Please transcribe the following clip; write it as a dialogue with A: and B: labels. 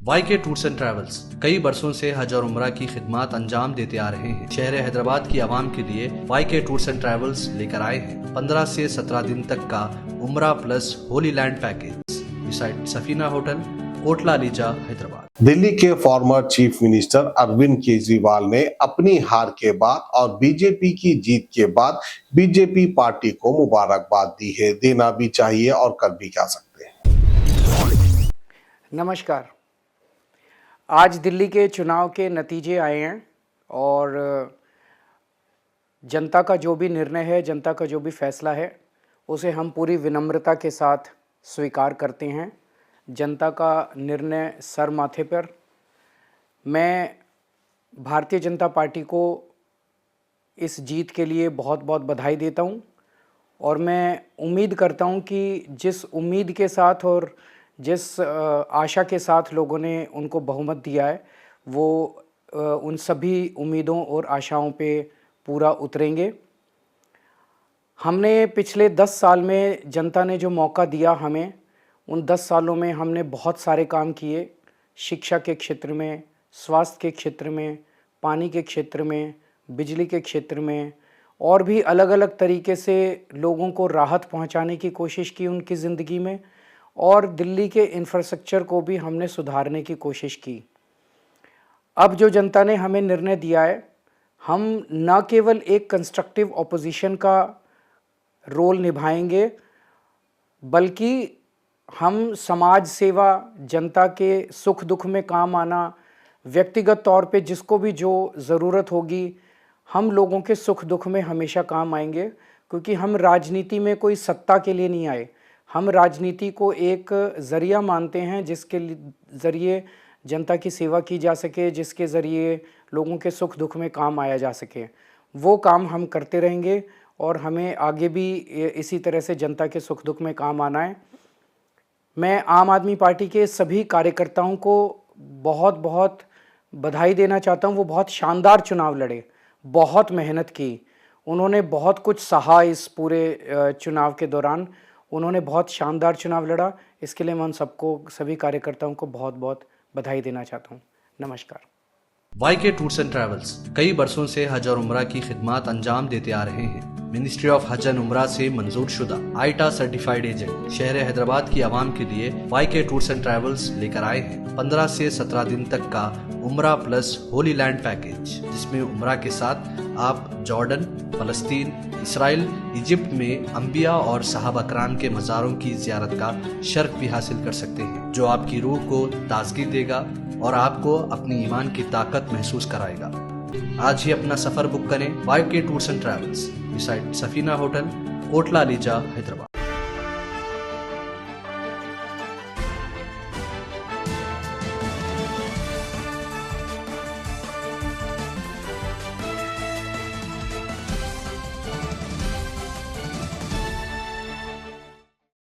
A: YK tours and travels कई बरसों से हज और उम्रा की खिदमत अंजाम देते आ रहे हैं। शहर हैदराबाद की आवाम के लिए YK टूर्स एंड ट्रैवल्स लेकर आए हैं 15 से 17 दिन तक का उम्रा plus holy land package beside Safina hotel, Kotla लीजा, हैदराबाद।
B: दिल्ली के former chief minister Arvind Kejriwal ने अपनी हार के बाद और बीजेपी की जीत के बाद बीजेपी पार्टी को मुबारकबाद दी है। देना भी चाहिए और कर भी क्या सकते हैं।
C: नमस्कार। आज दिल्ली के चुनाव के नतीजे आए हैं और जनता का जो भी निर्णय है, जनता का जो भी फैसला है, उसे हम पूरी विनम्रता के साथ स्वीकार करते हैं। जनता का निर्णय सर माथे पर। मैं भारतीय जनता पार्टी को इस जीत के लिए बहुत बहुत बधाई देता हूं और मैं उम्मीद करता हूं कि जिस उम्मीद के साथ और जिस आशा के साथ लोगों ने उनको बहुमत दिया है, वो उन सभी उम्मीदों और आशाओं पे पूरा उतरेंगे। हमने पिछले 10 साल में जनता ने जो मौका दिया हमें, उन 10 सालों में हमने बहुत सारे काम किए। शिक्षा के क्षेत्र में, स्वास्थ्य के क्षेत्र में, पानी के क्षेत्र में, बिजली के क्षेत्र में और भी अलग अलग तरीके से लोगों को राहत पहुंचाने की कोशिश की उनकी ज़िंदगी में, और दिल्ली के इंफ्रास्ट्रक्चर को भी हमने सुधारने की कोशिश की। अब जो जनता ने हमें निर्णय दिया है, हम न केवल एक कंस्ट्रक्टिव ऑपोजिशन का रोल निभाएंगे, बल्कि हम समाज सेवा, जनता के सुख दुख में काम आना, व्यक्तिगत तौर पे जिसको भी जो ज़रूरत होगी, हम लोगों के सुख दुख में हमेशा काम आएंगे। क्योंकि हम राजनीति में कोई सत्ता के लिए नहीं आए, हम राजनीति को एक ज़रिया मानते हैं जिसके ज़रिए जनता की सेवा की जा सके, जिसके ज़रिए लोगों के सुख दुख में काम आया जा सके। वो काम हम करते रहेंगे और हमें आगे भी इसी तरह से जनता के सुख दुख में काम आना है। मैं आम आदमी पार्टी के सभी कार्यकर्ताओं को बहुत बहुत बधाई देना चाहता हूँ। वो बहुत शानदार चुनाव लड़े, बहुत मेहनत की, उन्होंने बहुत कुछ सहा इस पूरे चुनाव के दौरान। उन्होंने बहुत शानदार चुनाव लड़ा। इसके लिए मैं उन सबको, सभी कार्यकर्ताओं को बहुत बहुत बधाई देना चाहता हूँ। नमस्कार।
A: YK टूर्स एंड ट्रैवल्स कई बरसों से हज और उम्रा की खिदमत अंजाम देते आ रहे हैं। मिनिस्ट्री ऑफ हज एंड उम्रा से मंजूर शुदा आईटा सर्टिफाइड एजेंट शहर हैदराबाद की आवाम के लिए YK टूर्स एंड ट्रैवल्स लेकर आए हैं 15 से 17 दिन तक का उम्रा प्लस होली लैंड पैकेज, जिसमें उम्रा के साथ आप जॉर्डन, फलस्तीन, इसराइल, इजिप्ट में अंबिया और सहाबा कराम के मज़ारों की ज़ियारत का शर्फ भी हासिल कर सकते हैं, जो आपकी रूह को ताजगी देगा और आपको अपनी ईमान की ताकत महसूस कराएगा। आज ही अपना सफर बुक करें YK tours and travels beside Safina hotel, Kotla लीजा, हैदराबाद।